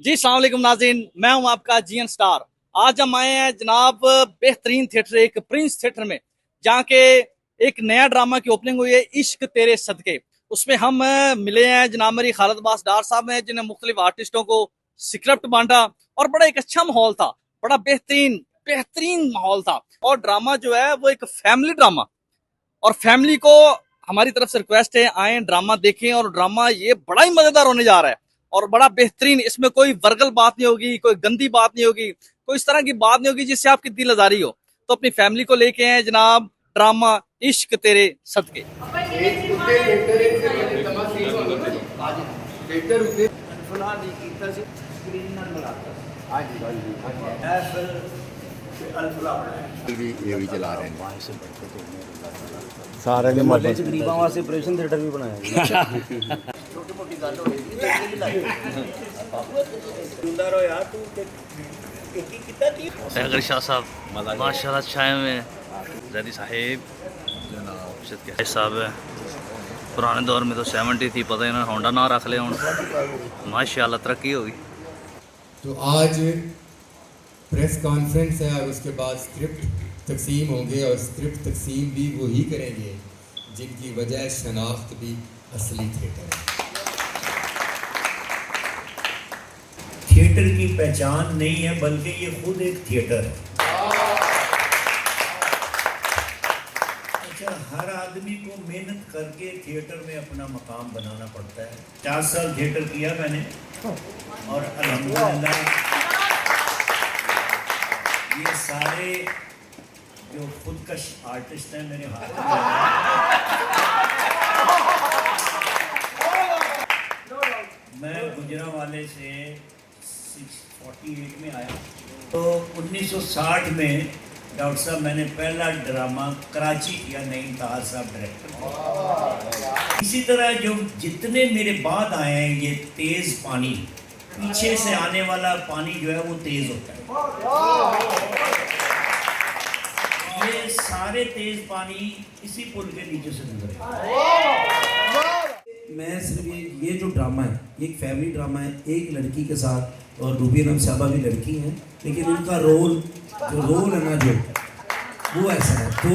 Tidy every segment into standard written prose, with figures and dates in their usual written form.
जी अस्सलाम वालेकुम नाज़रीन, मैं हूं आपका जीएन स्टार। आज हम आए हैं जनाब बेहतरीन थिएटर एक प्रिंस थिएटर में, जहाँ के एक नया ड्रामा की ओपनिंग हुई है, इश्क तेरे सदके। उसमें हम मिले हैं जनाब मेरी खालिद अब्बास डार साहब हैं, जिन्हें मुख्तलिफ आर्टिस्टों को स्क्रिप्ट बांटा और बड़ा एक अच्छा माहौल था, बड़ा बेहतरीन बेहतरीन माहौल था। और ड्रामा जो है वो एक फैमिली ड्रामा, और फैमिली को हमारी तरफ से रिक्वेस्ट है आए ड्रामा देखें, और ड्रामा ये बड़ा ही मजेदार होने जा रहा है और बड़ा बेहतरीन। इसमें कोई वर्गल बात नहीं होगी, कोई गंदी बात नहीं होगी, कोई इस तरह की बात नहीं होगी जिससे आपकी दिल आजारी हो। तो अपनी फैमिली को लेके आए जनाब ड्रामा इश्क तेरे सदके। भी ये भी चला रहे हैं सारे के मोहल्ले च गरीबां वास्ते ऑपरेशन थिएटर भी बनाया अगर शाह साहब माशाल्लाह छाए में जैदी साहेब साहब है। पुराने दौर में तो 70 थी, पता ही ना होंडा ना रख ले हूँ, माशाल्लाह तरक्की होगी। तो आज प्रेस कॉन्फ्रेंस है और उसके बाद स्क्रिप्ट तकसीम होंगे, और स्क्रिप्ट तकसीम भी वही करेंगे जिनकी वजह शनाख्त भी असली थिएटर है। थिएटर की पहचान नहीं है, बल्कि ये खुद एक थिएटर है। अच्छा, हर आदमी को मेहनत करके थिएटर में अपना मकाम बनाना पड़ता है। 4 साल थिएटर किया मैंने, और अल्हम्दुलिल्लाह ये सारे जो खुदकश आर्टिस्ट हैं मेरे हाथ में। मैं गुजरांवाले से 48 में आया, तो 1960 में डॉक्टर साहब मैंने पहला ड्रामा कराची किया, नईम ताज साहब डायरेक्टर। इसी तरह जो जितने मेरे बाद आए हैं, ये तेज़ पानी, पीछे से आने वाला पानी जो है वो तेज़ होता है, ये सारे तेज पानी इसी पुल के नीचे से गुजरे। मैं सिर्फ ये जो ड्रामा है, ये एक फैमिली ड्रामा है, एक लड़की के साथ, और रूबी अनम साहबा भी लड़की हैं, लेकिन उनका रोल है ना जो वो ऐसा है। तो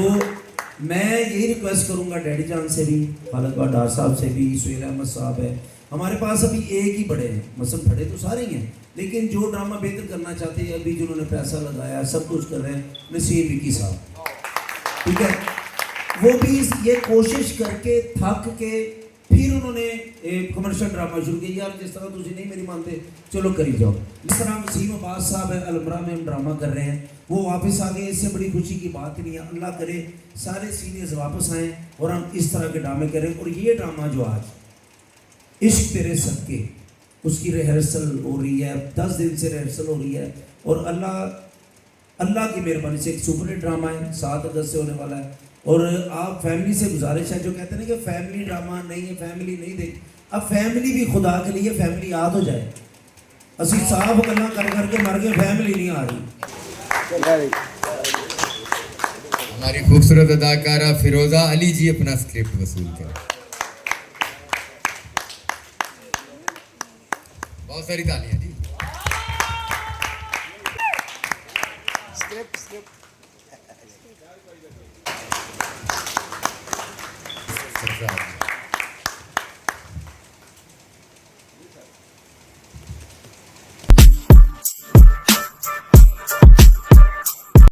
मैं यही रिक्वेस्ट करूंगा डैडी जान से भी, खालिद डार साहब से भी, सुहेल अहमद साहब है, हमारे पास अभी एक ही बड़े हैं, मसलन बड़े तो सारे ही हैं, लेकिन जो ड्रामा बेहतर करना चाहते हैं, अभी जिन्होंने पैसा लगाया सब कुछ कर रहे हैं, नसीम विकी साहब, ठीक है, वो भी ये कोशिश करके थक के फिर उन्होंने एक कमर्शियल ड्रामा शुरू किया। यार जिस तरह तुझे नहीं मेरी मानते, चलो करी जाओ। जिस तरह वसीम अब्बास साहब है, अलमरा में हम ड्रामा कर रहे हैं, वो वापस आ गए, इससे बड़ी खुशी की बात नहीं है। अल्लाह करे सारे सीनियर्स वापस आएँ और हम इस तरह के ड्रामे करें। और ये ड्रामा जो आज इश्क तेरे सदके, उसकी रिहर्सल हो रही है, 10 दिन से रिहर्सल हो रही है, और अल्लाह की मेहरबानी से एक सुपरहिट ड्रामा है, 7 अगस्त से होने वाला है। और आप फैमिली से गुजारिश है, जो कहते हैं ना कि फैमिली ड्रामा नहीं है, फैमिली नहीं देख, अब फैमिली भी खुदा के लिए फैमिली आ तो जाए। असी साफ गल्ला कर करके मर गए, फैमिली नहीं आ रही। हमारी खूबसूरत अदाकारा फिरोजा अली जी अपना स्क्रिप्ट वसूल करें। बहुत सारी तालियां जी। स्क्रिप्ट